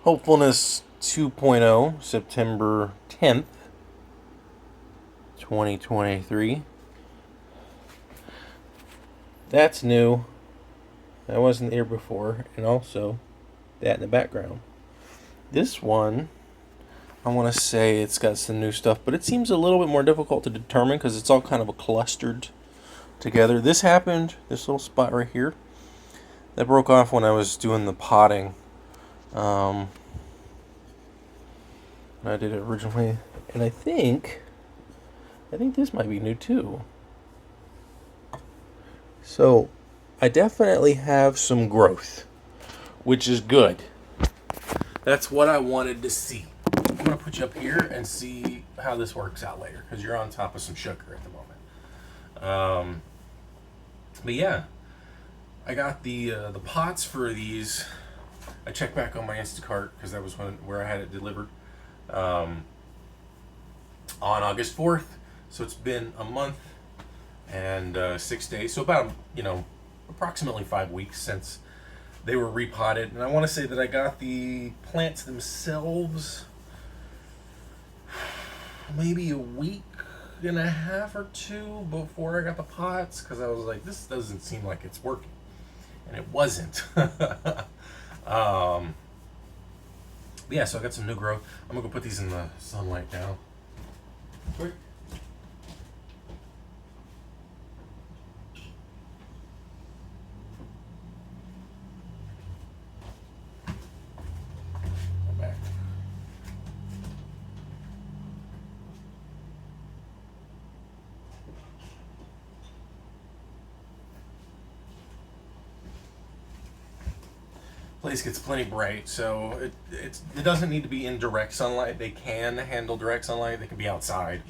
Hopefulness 2.0, September 10th, 2023. That's new. That wasn't here before, and also that in the background. This one, I want to say it's got some new stuff, but it seems a little bit more difficult to determine because it's all kind of clustered together. This little spot right here, that broke off when I was doing the potting. I did it originally, and I think this might be new too. So, I definitely have some growth, which is good. That's what I wanted to see. I'm going to put you up here and see how this works out later, because you're on top of some sugar at the moment. But yeah, I got the pots for these. I checked back on my Instacart, because that was where I had it delivered. On August 4th, so it's been a month and 6 days, so about approximately 5 weeks since they were repotted. And I want to say that I got the plants themselves maybe a week and a half or two before I got the pots, because I was like, this doesn't seem like it's working, and it wasn't. Yeah, so I got some new growth. I'm gonna go put these in the sunlight now. Quick. I'm back. Place gets plenty bright, so it doesn't need to be in direct sunlight. They can handle direct sunlight. They can be outside,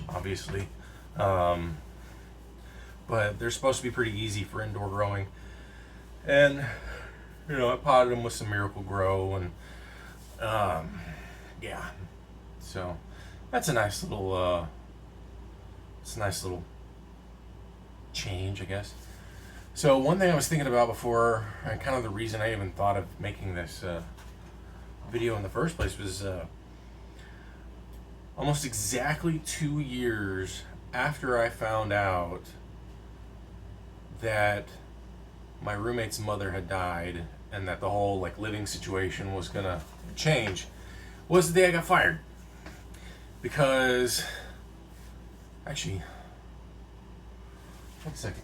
obviously, but they're supposed to be pretty easy for indoor growing. And I potted them with some Miracle Grow, and yeah, so that's a nice little change, I guess. So one thing I was thinking about before, and kind of the reason I even thought of making this video in the first place, was almost exactly 2 years after I found out that my roommate's mother had died and that the whole living situation was gonna change, was the day I got fired. Because, actually, wait a second.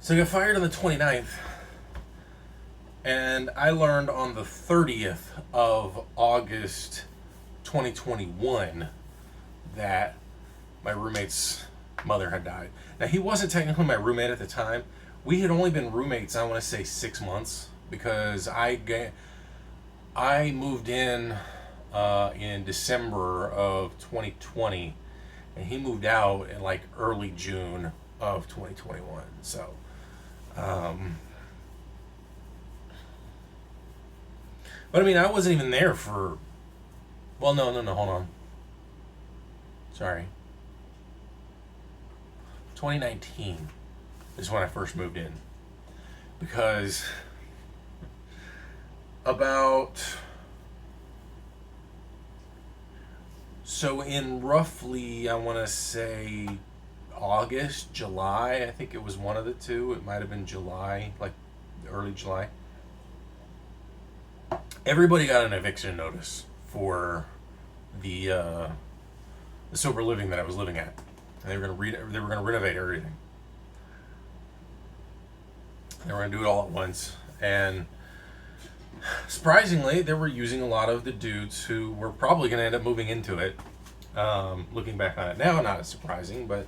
So I got fired on the 29th, and I learned on the 30th of August 2021 that my roommate's mother had died. Now, he wasn't technically my roommate at the time. We had only been roommates, I want to say 6 months, because I moved in December of 2020, and he moved out in early June of 2021. So but I mean, I wasn't even there for. Well, no, hold on. Sorry. 2019 is when I first moved in, because in roughly, I want to say August, July, I think it was one of the two. It might have been July, early July. Everybody got an eviction notice for the sober living that I was living at, and they were going to renovate everything. They were going to do it all at once, and surprisingly, they were using a lot of the dudes who were probably going to end up moving into it. Looking back on it now, not as surprising, but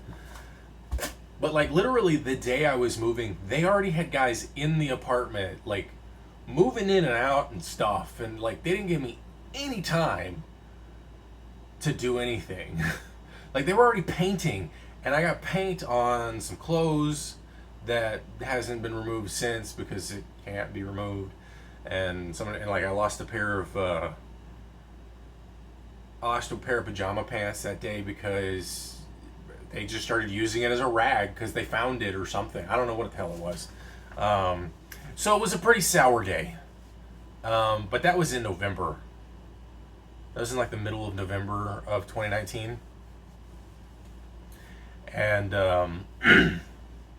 literally the day I was moving, they already had guys in the apartment, moving in and out and stuff, and they didn't give me any time to do anything. They were already painting, and I got paint on some clothes that hasn't been removed since because it can't be removed, and I lost a pair of I lost a pair of pajama pants that day because they just started using it as a rag because they found it or something. I don't know what the hell it was. Um, so it was a pretty sour day. But that was in November. That was in like the middle of November of 2019. And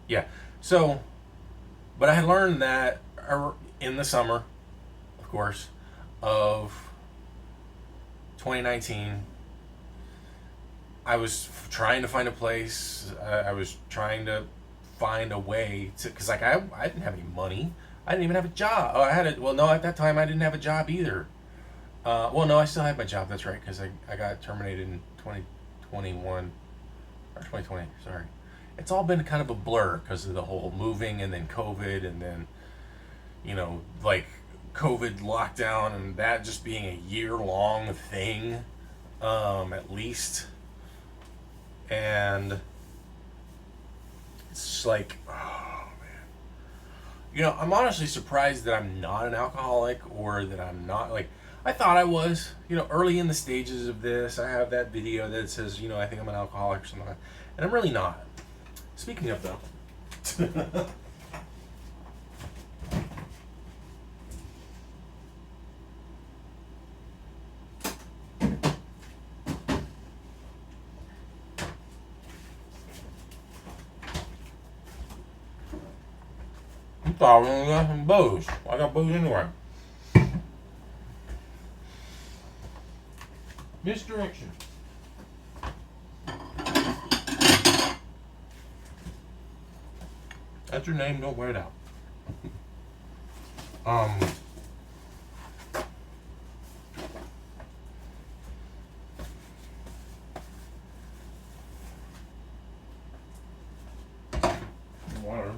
yeah, so, but I had learned that in the summer, of course, of 2019, I was trying to find a place. I was trying to find a way to, because like I didn't have any money. I didn't even have a job. Oh, I had it. Well, no, at that time I didn't have a job either. Well, no, I still had my job. That's right, because I got terminated in 2021 or 2020. Sorry, it's all been kind of a blur because of the whole moving and then COVID and then like COVID lockdown and that just being a year long thing, at least. And it's just like, oh man, I'm honestly surprised that I'm not an alcoholic or that I'm not like I thought I was. Early in the stages of this, I have that video that says, I think I'm an alcoholic or something, and I'm really not. Speaking of though. I thought we only got some booze. I got booze anyway. Misdirection. That's your name, don't wear it out. Water.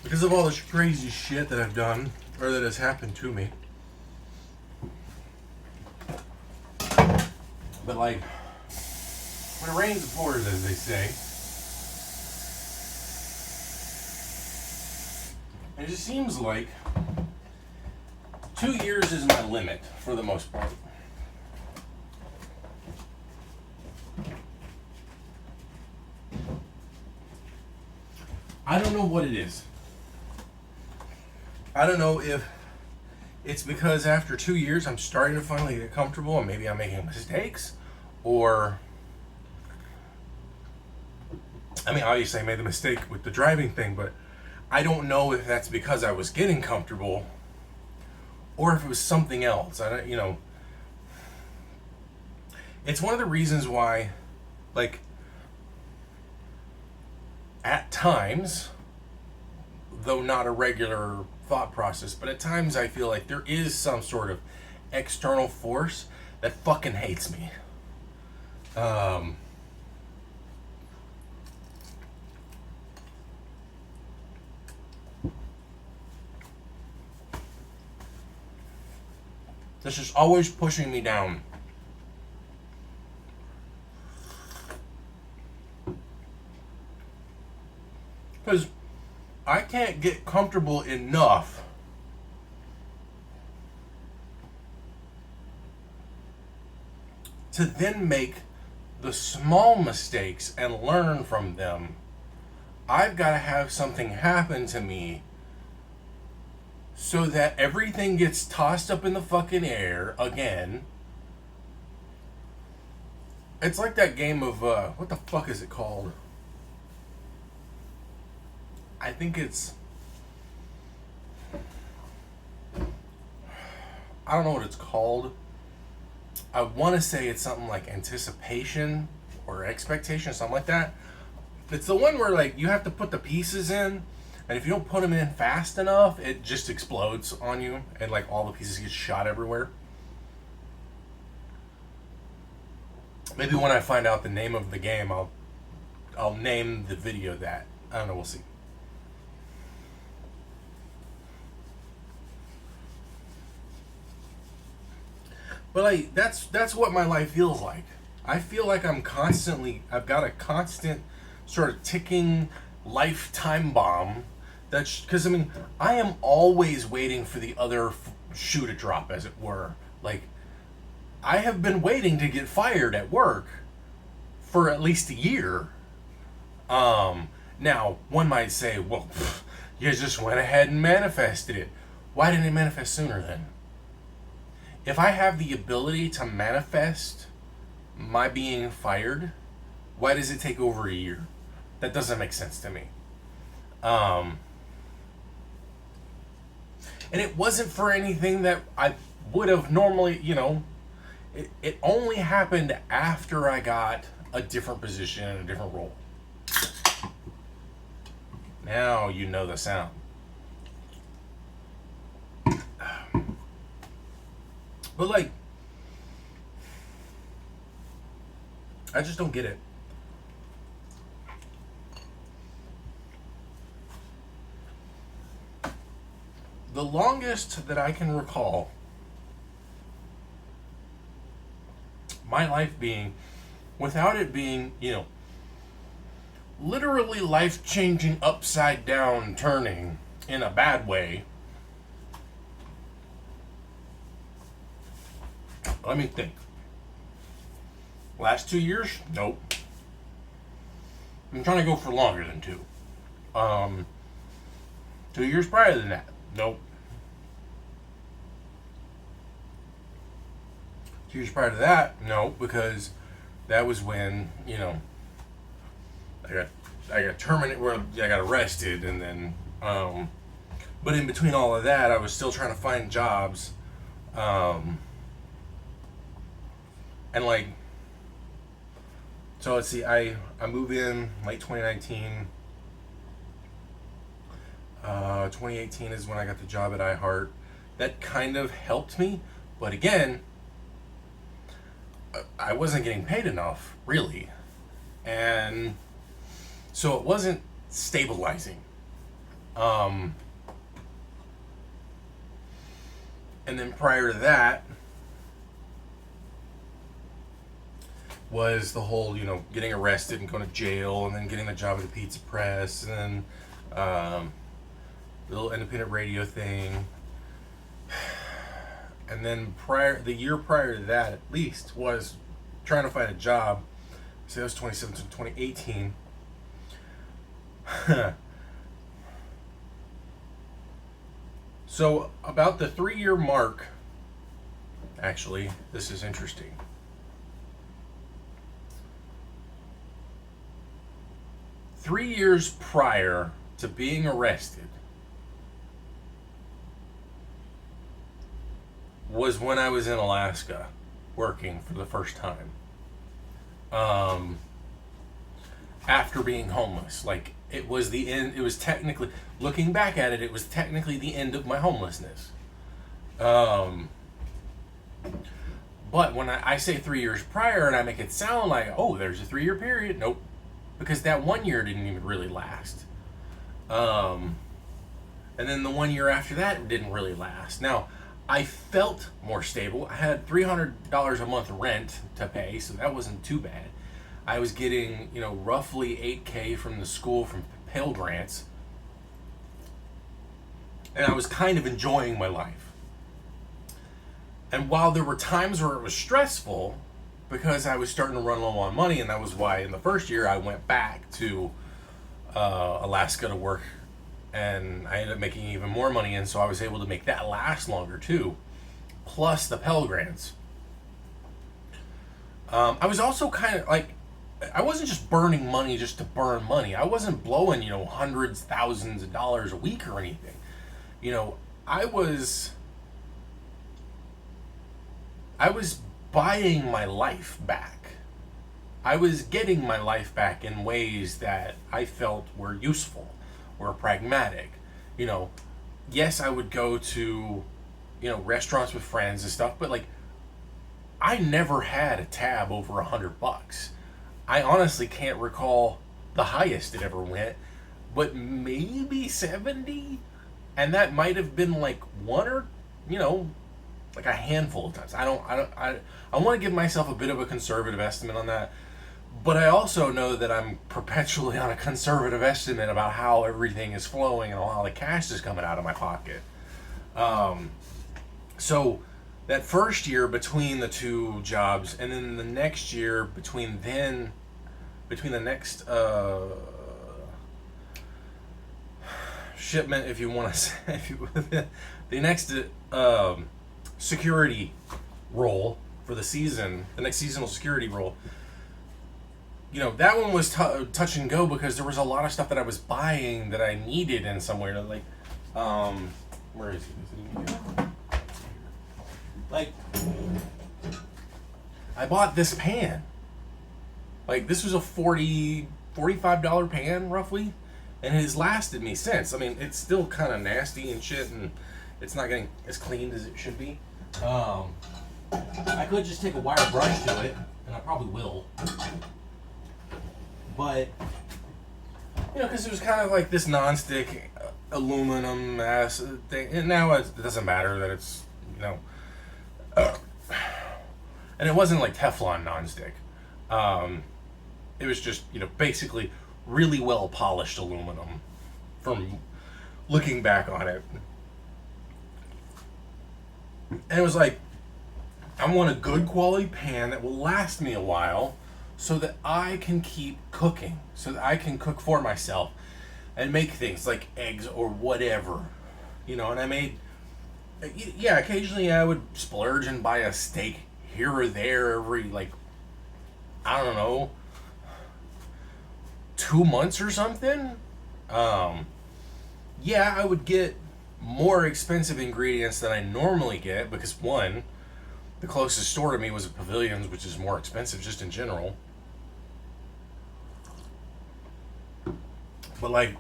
Because of all this crazy shit that I've done, or that has happened to me. But like, when it rains it pours, as they say. It just seems like 2 years is my limit for the most part. I don't know what it is. I don't know if it's because after 2 years I'm starting to finally get comfortable and maybe I'm making mistakes, or I mean, obviously I made the mistake with the driving thing, but I don't know if that's because I was getting comfortable or if it was something else. I don't, it's one of the reasons why, like, at times, though not a regular thought process, but at times I feel like there is some sort of external force that fucking hates me. That's just always pushing me down. Because I can't get comfortable enough to then make the small mistakes and learn from them. I've got to have something happen to me so that everything gets tossed up in the fucking air again. It's like that game of, what the fuck is it called? I think it's, I don't know what it's called. I want to say it's something like anticipation or expectation, something like that. It's the one where like you have to put the pieces in, and if you don't put them in fast enough, it just explodes on you, and like all the pieces get shot everywhere. Maybe when I find out the name of the game, I'll name the video that. I don't know. We'll see. But like that's what my life feels like. I feel like I've got a constant sort of ticking lifetime bomb. That's because, I mean, I am always waiting for the other shoe to drop, as it were. Like, I have been waiting to get fired at work for at least a year. Now, one might say, well, you just went ahead and manifested it. Why didn't it manifest sooner then? If I have the ability to manifest my being fired, why does it take over a year? That doesn't make sense to me. And it wasn't for anything that I would have normally, it only happened after I got a different position and a different role. Now you know the sound. But like, I just don't get it. The longest that I can recall my life being, without it being, literally life-changing, upside down turning in a bad way. Let me think. Last 2 years? Nope. I'm trying to go for longer than 2. 2 years prior than that? Nope. 2 years prior to that? No, because that was when, I got terminated, where I got arrested, and then, but in between all of that, I was still trying to find jobs, and like, so let's see, I moved in late 2019. 2018 is when I got the job at iHeart. That kind of helped me, but again, I wasn't getting paid enough, really, and so it wasn't stabilizing. And then prior to that was the whole, getting arrested and going to jail, and then getting the job at the Pizza Press, and then the little independent radio thing. And then the year prior to that, at least, was trying to find a job. So that was 2017, 2018. So about the 3-year mark, actually, this is interesting. Three years prior to being arrested was when I was in Alaska working for the first time. After being homeless. Like, it was the end, it was technically, looking back at it, it was technically the end of my homelessness. But when I say 3 years prior and I make it sound like, oh, there's a 3-year period, nope. Because that 1 year didn't even really last. And then the 1 year after that didn't really last. Now, I felt more stable. I had $300 a month rent to pay, so that wasn't too bad. I was getting, roughly $8K from the school from Pell Grants. And I was kind of enjoying my life. And while there were times where it was stressful, because I was starting to run low on money, and that was why in the first year I went back to Alaska to work, and I ended up making even more money, and so I was able to make that last longer too, plus the Pell Grants. I was also kind of like, I wasn't just burning money just to burn money. I wasn't blowing, hundreds, thousands of dollars a week or anything. I was buying my life back. I was getting my life back in ways that I felt were useful, were pragmatic. Yes, I would go to, restaurants with friends and stuff, but like, I never had a tab over $100. I honestly can't recall the highest it ever went, but maybe 70, and that might have been like one or, like a handful of times. I want to give myself a bit of a conservative estimate on that, But I also know that I'm perpetually on a conservative estimate about how everything is flowing and how the cash is coming out of my pocket. Um, so that first year between the two jobs, and then the next year between the next shipment, if you want to say, the next security role for the season, the next seasonal security role, that one was touch and go because there was a lot of stuff that I was buying that I needed in somewhere to where is he? Like, I bought this pan. Like, this was a $45 pan, roughly, and it has lasted me since. I mean, it's still kind of nasty and shit, and it's not getting as cleaned as it should be. I could just take a wire brush to it, and I probably will. But, because it was kind of like this non-stick aluminum ass thing, and now it doesn't matter that it's, and it wasn't like Teflon non-stick. It was just, basically really well polished aluminum from looking back on it. And it was like, I want a good quality pan that will last me a while so that I can keep cooking, so that I can cook for myself and make things like eggs or whatever. And I made, occasionally I would splurge and buy a steak here or there every, I don't know, 2 months or something. I would get more expensive ingredients than I normally get because, one, the closest store to me was a Pavilions, which is more expensive just in general. But,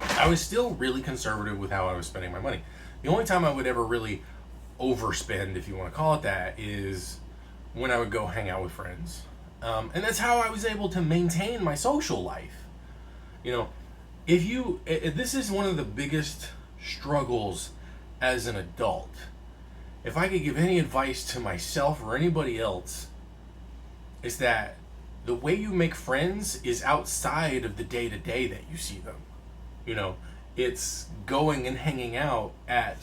I was still really conservative with how I was spending my money. The only time I would ever really overspend, if you want to call it that, is when I would go hang out with friends. And that's how I was able to maintain my social life. If this is one of the biggest struggles as an adult. If I could give any advice to myself or anybody else, is that the way you make friends is outside of the day-to-day that you see them. It's going and hanging out at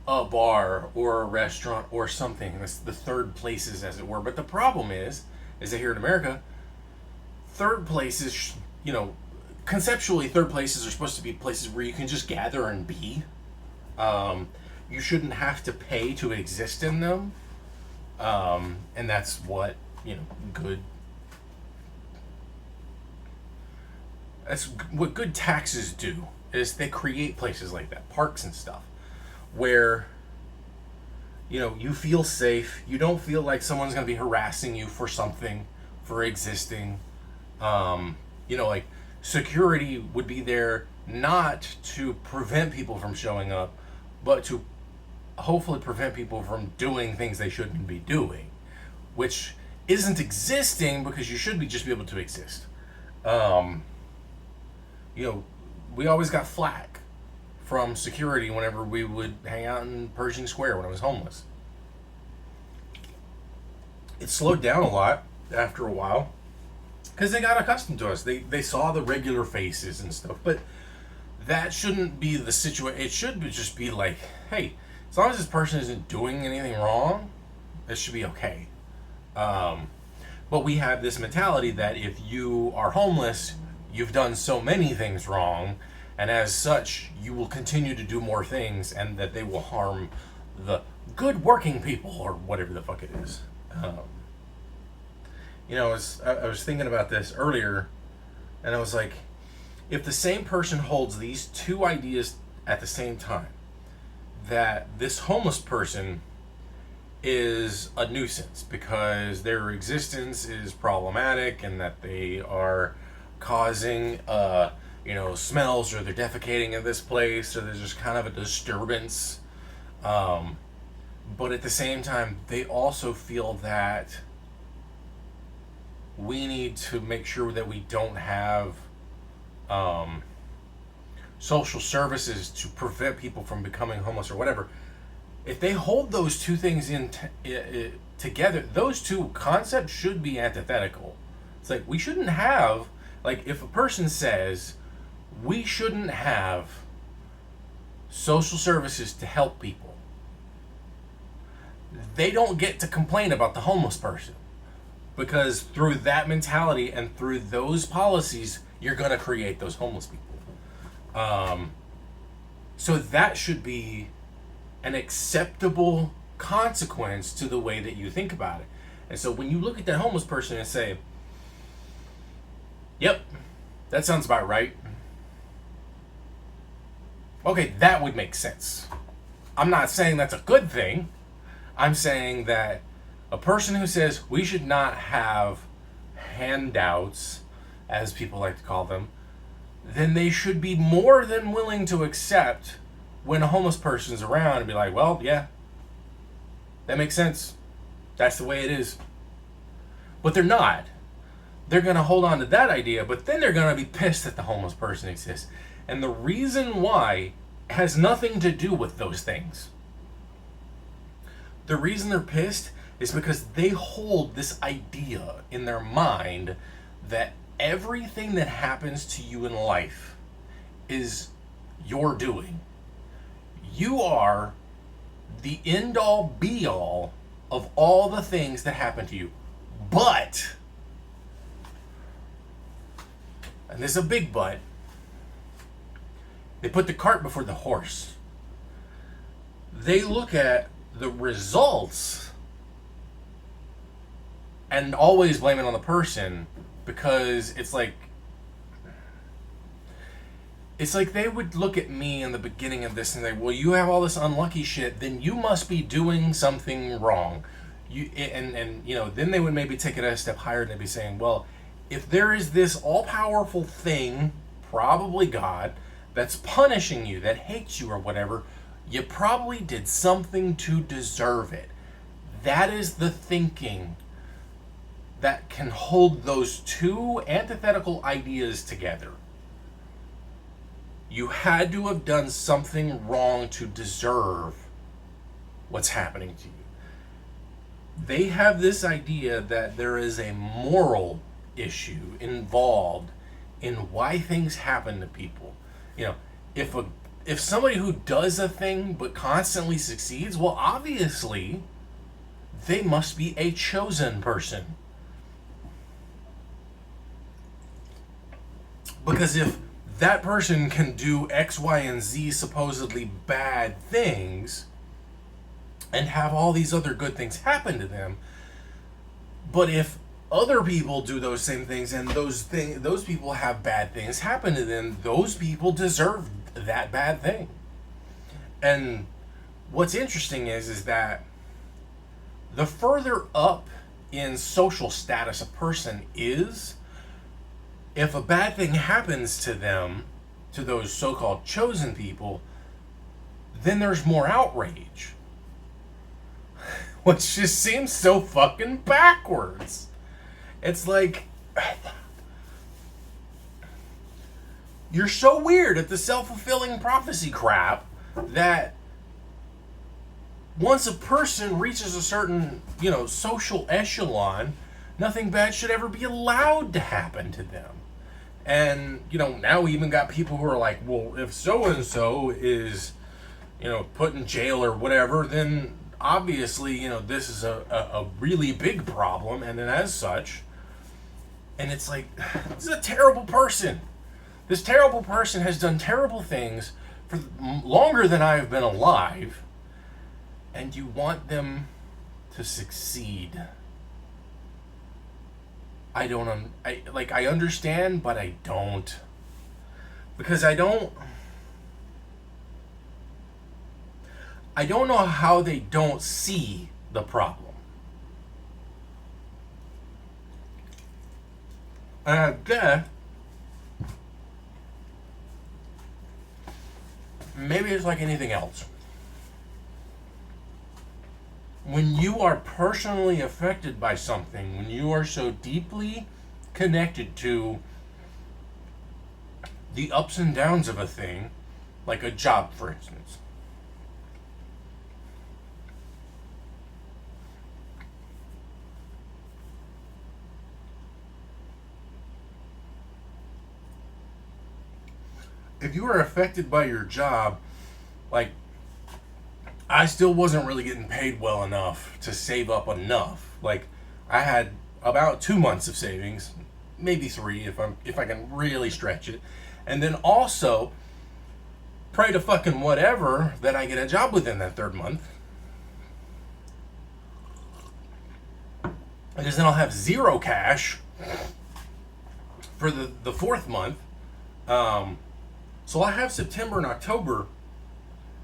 a bar or a restaurant or something. That's the third places, as it were. But the problem is that here in America, third places, conceptually, third places are supposed to be places where you can just gather and be. You shouldn't have to pay to exist in them. And that's what, that's what good taxes do, is they create places like that, parks and stuff, where, you feel safe. You don't feel like someone's going to be harassing you for something, for existing. Security would be there not to prevent people from showing up, but to hopefully prevent people from doing things they shouldn't be doing, which isn't existing because you should just be able to exist. We always got flack from security whenever we would hang out in Pershing Square when I was homeless. It slowed down a lot after a while because they got accustomed to us. They saw the regular faces and stuff, but that shouldn't be the situation. It should just be like, hey, as long as this person isn't doing anything wrong, it should be okay. But we have this mentality that if you are homeless, you've done so many things wrong, and as such, you will continue to do more things, and that they will harm the good working people, or whatever the fuck it is. I was thinking about this earlier, and I was like, if the same person holds these two ideas at the same time, that this homeless person is a nuisance because their existence is problematic and that they are causing smells, or they're defecating in this place, or there's just kind of a disturbance, but at the same time they also feel that we need to make sure that we don't have social services to prevent people from becoming homeless or whatever. If they hold those two things together, those two concepts should be antithetical. It's like we shouldn't have, like, if a person says we shouldn't have social services to help people, they don't get to complain about the homeless person, because through that mentality and through those policies, you're going to create those homeless people. So that should be an acceptable consequence to the way that you think about it. And so when you look at that homeless person and say, yep, that sounds about right. Okay, that would make sense. I'm not saying that's a good thing. I'm saying that a person who says we should not have handouts, as people like to call them, then they should be more than willing to accept when a homeless person's around and be like, well, yeah, that makes sense. That's the way it is. But they're not. They're going to hold on to that idea, but then they're going to be pissed that the homeless person exists. And the reason why has nothing to do with those things. The reason they're pissed is because they hold this idea in their mind that everything that happens to you in life is your doing. You are the end-all, be-all of all the things that happen to you. But, and this is a big but, they put the cart before the horse. They look at the results and always blame it on the person, because it's like they would look at me in the beginning of this and say, well, you have all this unlucky shit, then you must be doing something wrong. And then they would maybe take it a step higher and they'd be saying, well, if there is this all-powerful thing, probably God, that's punishing you, that hates you or whatever, you probably did something to deserve it. That is the thinking that can hold those two antithetical ideas together. You had to have done something wrong to deserve what's happening to you. They have this idea that there is a moral issue involved in why things happen to people. If somebody who does a thing but constantly succeeds, well, obviously they must be a chosen person. Because if that person can do X, Y, and Z supposedly bad things and have all these other good things happen to them, but if other people do those same things and those people have bad things happen to them, those people deserve that bad thing. And what's interesting is that the further up in social status a person is, if a bad thing happens to them, to those so-called chosen people, then there's more outrage. Which just seems so fucking backwards. It's like, you're so weird at the self-fulfilling prophecy crap that once a person reaches a certain, social echelon, nothing bad should ever be allowed to happen to them. And, now we even got people who are like, well, if so-and-so is, put in jail or whatever, then obviously, this is a really big problem, and then as such, and it's like, this is a terrible person. This terrible person has done terrible things for longer than I have been alive, and you want them to succeed. I understand, but I don't. Because I don't know how they don't see the problem. And I guess maybe it's like anything else. When you are personally affected by something, when you are so deeply connected to the ups and downs of a thing, like a job, for instance, if you were affected by your job, like, I still wasn't really getting paid well enough to save up enough. Like, I had about 2 months of savings, maybe 3 if I can really stretch it, and then also pray to fucking whatever that I get a job within that 3rd month, because then I'll have 0 cash for the 4th month. So I have September and October,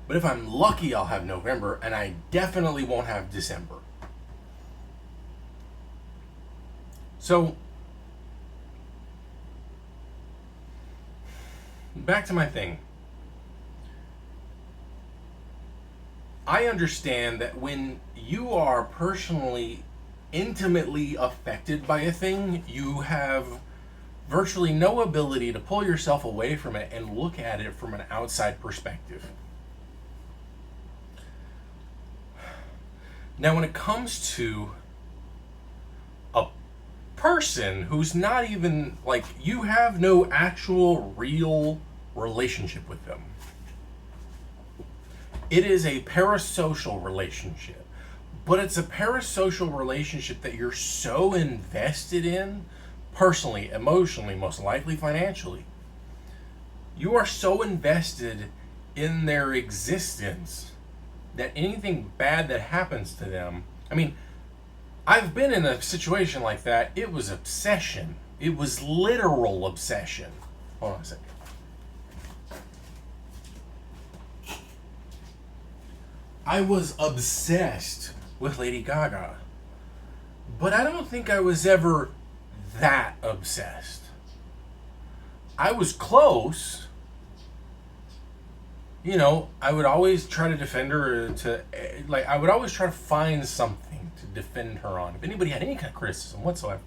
but if I'm lucky, I'll have November, and I definitely won't have December. So, back to my thing. I understand that when you are personally, intimately affected by a thing, you have virtually no ability to pull yourself away from it and look at it from an outside perspective. Now, when it comes to a person who's not even, like, you have no actual real relationship with them, it is a parasocial relationship. But it's a parasocial relationship that you're so invested in, personally, emotionally, most likely financially. You are so invested in their existence that anything bad that happens to them, I mean, I've been in a situation like that. It was obsession. It was literal obsession. Hold on a second. I was obsessed with Lady Gaga, but I don't think I was ever that obsessed. I was close. You know, I would always try to defend her, I would always try to find something to defend her on. If anybody had any kind of criticism whatsoever.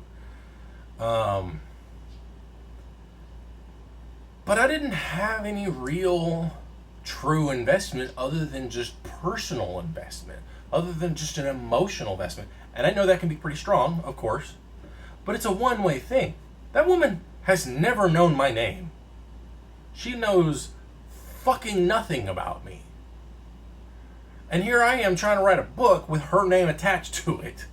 But I didn't have any real true investment other than just personal investment, other than just an emotional investment. And I know that can be pretty strong, of course, but it's a one-way thing. That woman has never known my name. She knows fucking nothing about me. And here I am trying to write a book with her name attached to it.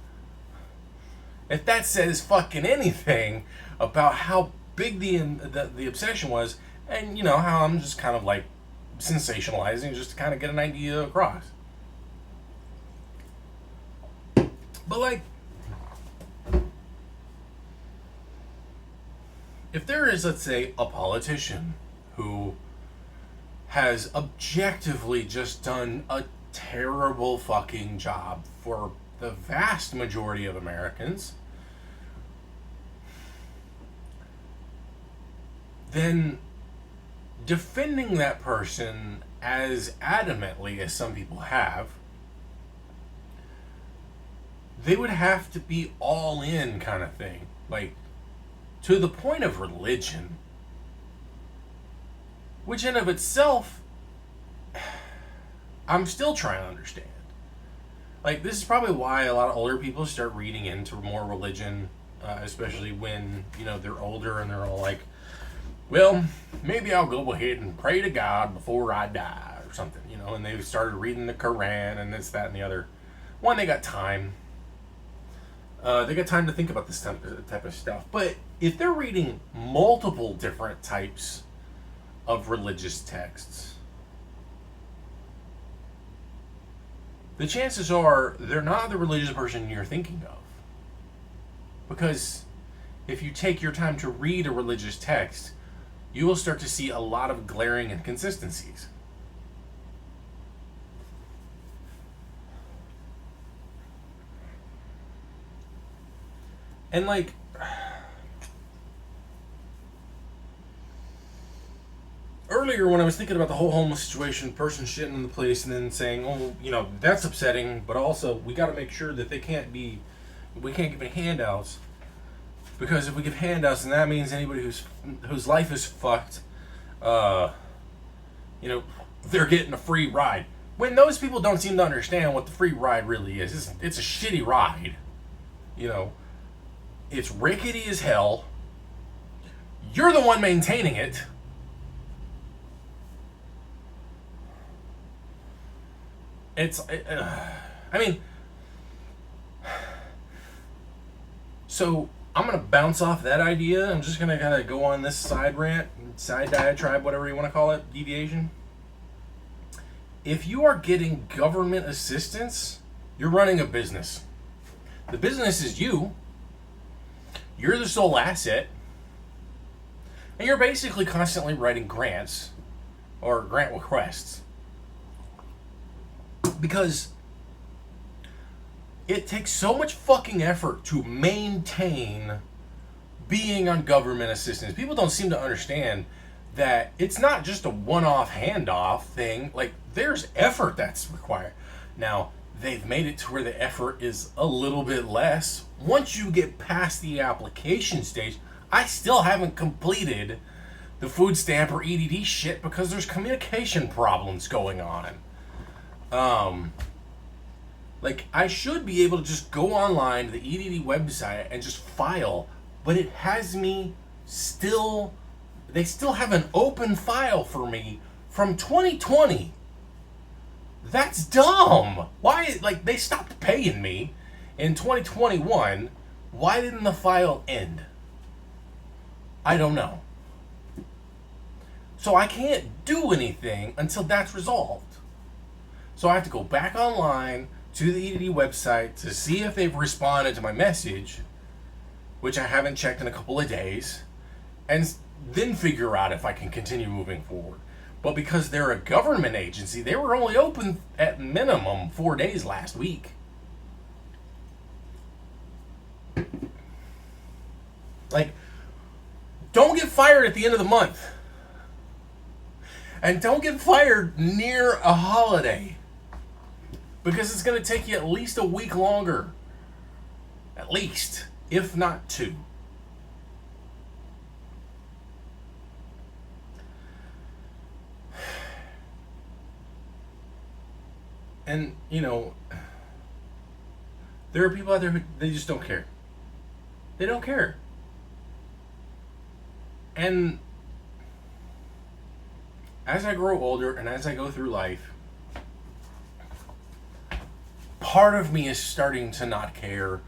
If that says fucking anything about how big the obsession was, and you know how I'm just kind of like sensationalizing just to kind of get an idea across. But like, if there is, let's say, a politician who has objectively just done a terrible fucking job for the vast majority of Americans, then defending that person as adamantly as some people have, they would have to be all in kind of thing. Like, to the point of religion. Which in of itself, I'm still trying to understand. Like, this is probably why a lot of older people start reading into more religion, especially when, you know, they're older and they're all like, well, maybe I'll go ahead and pray to God before I die or something, you know, and they've started reading the Quran and this, that, and the other. One, they got time. They got time to think about this type of stuff. But if they're reading multiple different types of religious texts, the chances are they're not the religious person you're thinking of. Because if you take your time to read a religious text, you will start to see a lot of glaring inconsistencies. And like, earlier when I was thinking about the whole homeless situation, person shitting in the place and then saying, oh, you know, that's upsetting, but also we got to make sure that we can't give any handouts, because if we give handouts, then that means anybody whose life is fucked, you know, they're getting a free ride. When those people don't seem to understand what the free ride really is. It's a shitty ride, you know. It's rickety as hell. You're the one maintaining it. I mean, so I'm gonna bounce off that idea. I'm just gonna kind of go on this side rant, side diatribe, whatever you want to call it, deviation. If you are getting government assistance, you're running a business. The business is you. You're the sole asset. And you're basically constantly writing grants or grant requests. Because it takes so much fucking effort to maintain being on government assistance. People don't seem to understand that it's not just a one-off handoff thing. Like, there's effort that's required. Now, they've made it to where the effort is a little bit less. Once you get past the application stage, I still haven't completed the food stamp or EDD shit because there's communication problems going on. Like, I should be able to just go online to the EDD website and just file, but it has me still, they still have an open file for me from 2020. That's dumb. Why, like, they stopped paying me in 2021. Why didn't the file end? I don't know. So I can't do anything until that's resolved. So I have to go back online to the EDD website to see if they've responded to my message, which I haven't checked in a couple of days, and then figure out if I can continue moving forward. But because they're a government agency, they were only open at minimum 4 days last week. Like, don't get fired at the end of the month. And don't get fired near a holiday. Because it's going to take you at least a week longer. At least, if not 2. And, you know, there are people out there who, they just don't care. They don't care. And as I grow older and as I go through life, part of me is starting to not care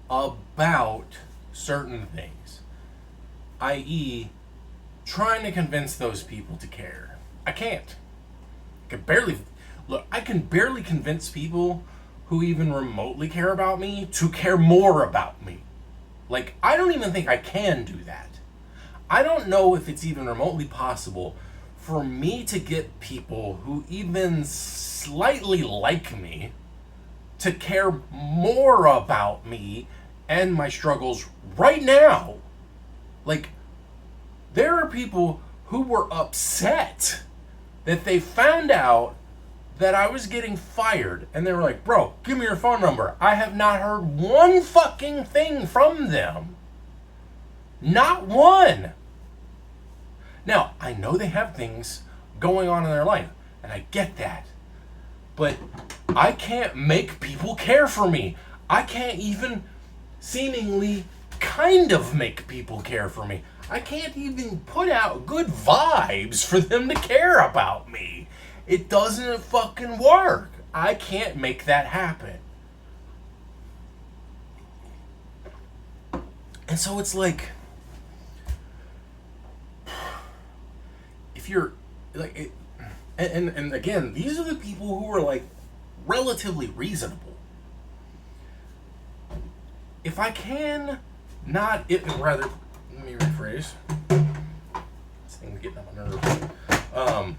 about certain things. I.e., trying to convince those people to care. I can't. I can barely convince people who even remotely care about me to care more about me. Like, I don't even think I can do that. I don't know if it's even remotely possible for me to get people who even slightly like me to care more about me and my struggles right now. Like, there are people who were upset that they found out that I was getting fired, and they were like, bro, give me your phone number. I have not heard one fucking thing from them. Not one. Now, I know they have things going on in their life, and I get that. But I can't make people care for me. I can't even seemingly kind of make people care for me. I can't even put out good vibes for them to care about me. It doesn't fucking work. I can't make that happen. And so it's like, if you're like it, and again, these are the people who are like relatively reasonable. If I can not, rather, let me rephrase. This thing's getting on my nerves.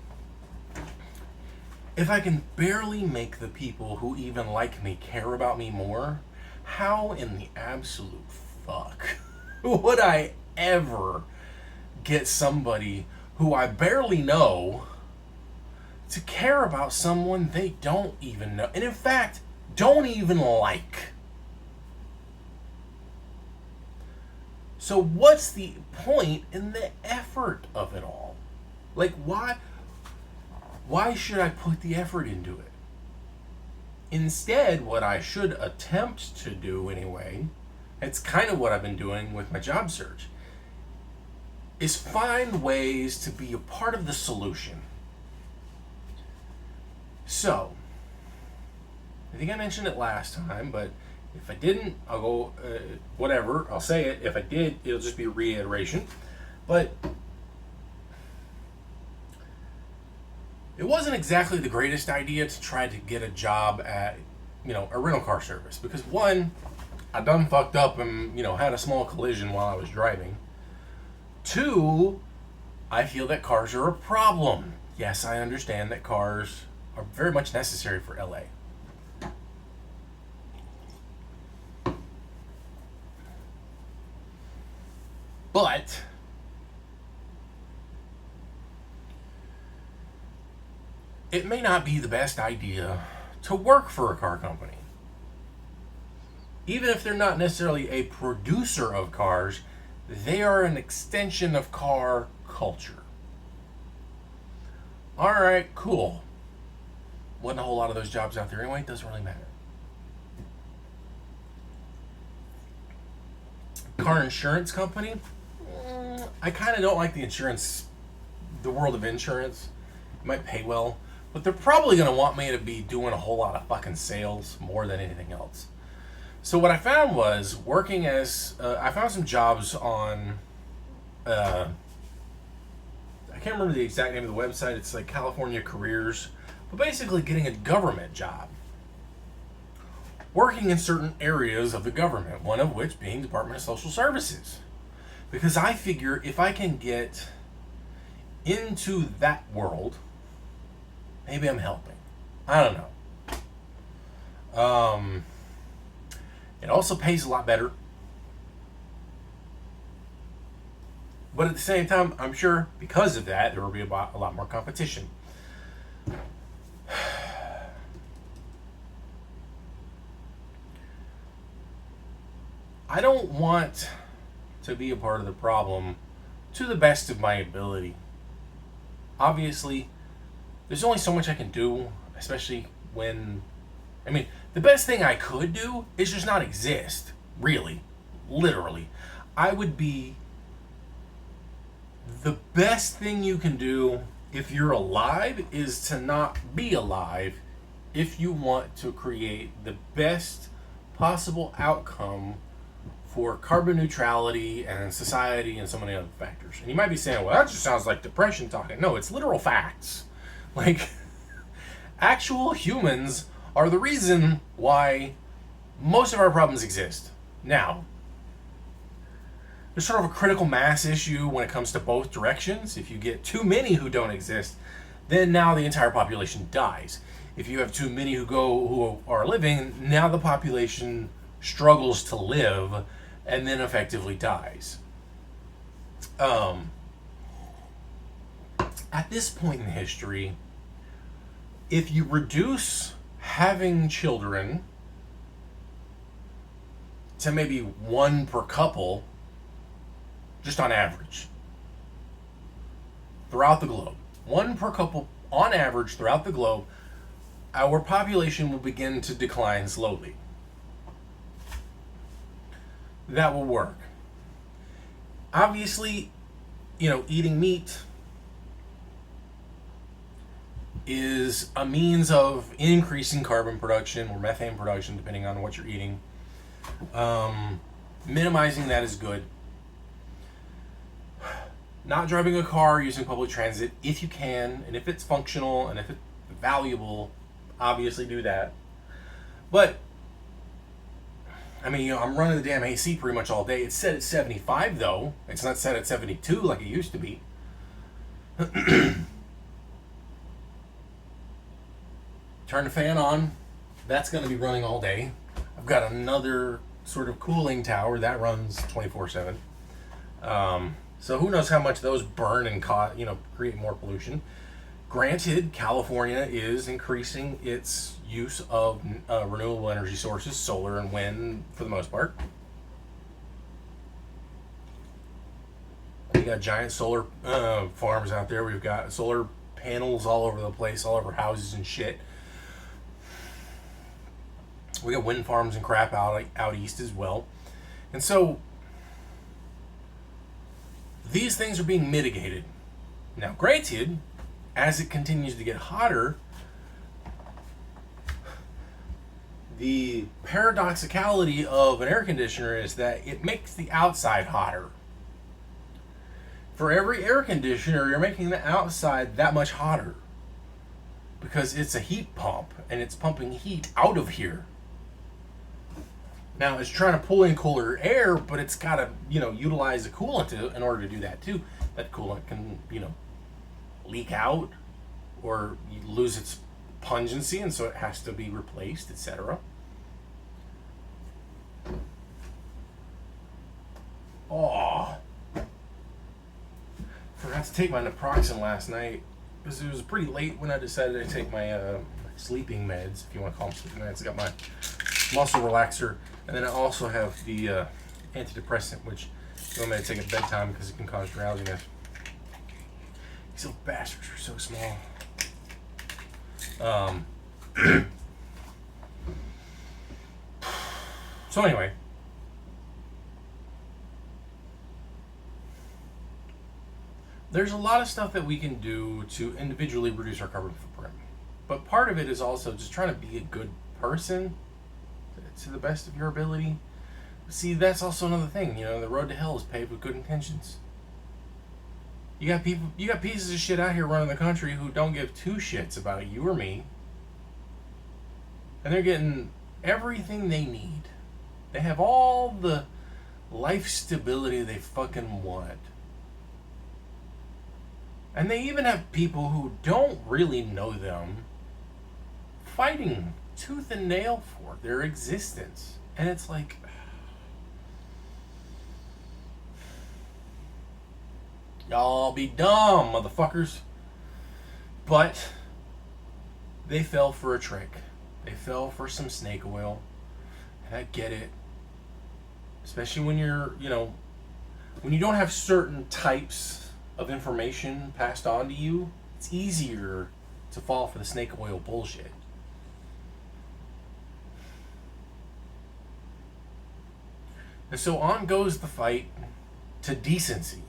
If I can barely make the people who even like me care about me more, how in the absolute fuck would I ever get somebody who I barely know to care about someone they don't even know, and in fact, don't even like? So what's the point in the effort of it all? Like, why should I put the effort into it? Instead, what I should attempt to do anyway, it's kind of what I've been doing with my job search, is find ways to be a part of the solution. So, I think I mentioned it last time, but if I didn't, I'll go, whatever, I'll say it. If I did, it'll just be a reiteration. But it wasn't exactly the greatest idea to try to get a job at, a rental car service. Because one, I done fucked up and, had a small collision while I was driving. Two, I feel that cars are a problem. Yes, I understand that cars are very much necessary for LA. But it may not be the best idea to work for a car company. Even if they're not necessarily a producer of cars, they are an extension of car culture. Alright, cool. Wasn't a whole lot of those jobs out there anyway, it doesn't really matter. Car insurance company? I kind of don't like the world of insurance. It might pay well, but they're probably going to want me to be doing a whole lot of fucking sales more than anything else. So what I found was working I found some jobs on, I can't remember the exact name of the website. It's like California Careers, but basically getting a government job. Working in certain areas of the government, one of which being Department of Social Services. Because I figure if I can get into that world, maybe I'm helping. I don't know. It also pays a lot better. But at the same time, I'm sure because of that, there will be a lot more competition. I don't want to be a part of the problem to the best of my ability. Obviously, there's only so much I can do, especially when... the best thing I could do is just not exist. Really. Literally. I would be... The best thing you can do if you're alive is to not be alive if you want to create the best possible outcome for carbon neutrality and society and so many other factors. And you might be saying, well, that just sounds like depression talking. No, it's literal facts. Like, actual humans are the reason why most of our problems exist. Now, there's sort of a critical mass issue when it comes to both directions. If you get too many who don't exist, then now the entire population dies. If you have too many who are living, now the population struggles to live and then effectively dies. At this point in history, if you reduce having children to maybe one per couple, just on average, throughout the globe, one per couple on average throughout the globe, our population will begin to decline slowly. That will work. Obviously, eating meat is a means of increasing carbon production or methane production, depending on what you're eating. Minimizing that is good. Not driving a car, using public transit if you can, and if it's functional and if it's valuable, obviously do that. But I'm running the damn AC pretty much all day. It's set at 75 though. It's not set at 72 like it used to be. Turn the fan on. That's going to be running all day. I've got another sort of cooling tower that runs 24/7. So who knows how much those burn and create more pollution. Granted, California is increasing its use of renewable energy sources, solar and wind for the most part. We got giant solar farms out there. We've got solar panels all over the place, all over houses and shit. We got wind farms and crap out east as well. And so these things are being mitigated. Now, granted, as it continues to get hotter, The paradoxicality of an air conditioner is that it makes the outside hotter. For every air conditioner, you're making the outside that much hotter because it's a heat pump and it's pumping heat out of here. Now it's trying to pull in cooler air, but it's got to, utilize a coolant in order to do that too. That coolant can, leak out or lose its pungency, and so it has to be replaced, etc. Oh, forgot to take my naproxen last night because it was pretty late when I decided to take my sleeping meds, if you want to call them sleeping meds. I got my muscle relaxer, and then I also have the antidepressant, which you want me to take at bedtime because it can cause drowsiness. These little bastards are so small. So anyway, there's a lot of stuff that we can do to individually reduce our carbon footprint. But part of it is also just trying to be a good person to the best of your ability. See, that's also another thing. The road to hell is paved with good intentions. You got pieces of shit out here running the country who don't give two shits about you or me. And they're getting everything they need. They have all the life stability they fucking want. And they even have people who don't really know them fighting tooth and nail for their existence. And it's like, y'all be dumb, motherfuckers. But they fell for a trick. They fell for some snake oil. And I get it. Especially when you're, when you don't have certain types of information passed on to you, it's easier to fall for the snake oil bullshit. And so on goes the fight to decency.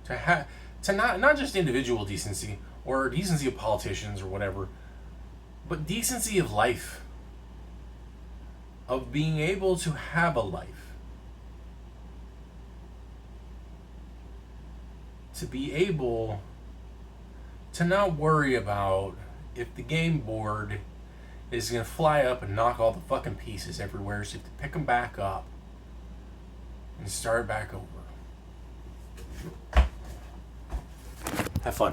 To not just individual decency or decency of politicians or whatever, but decency of life, of being able to have a life, to be able to not worry about if the game board is going to fly up and knock all the fucking pieces everywhere, so you have to pick them back up and start back over. Have fun.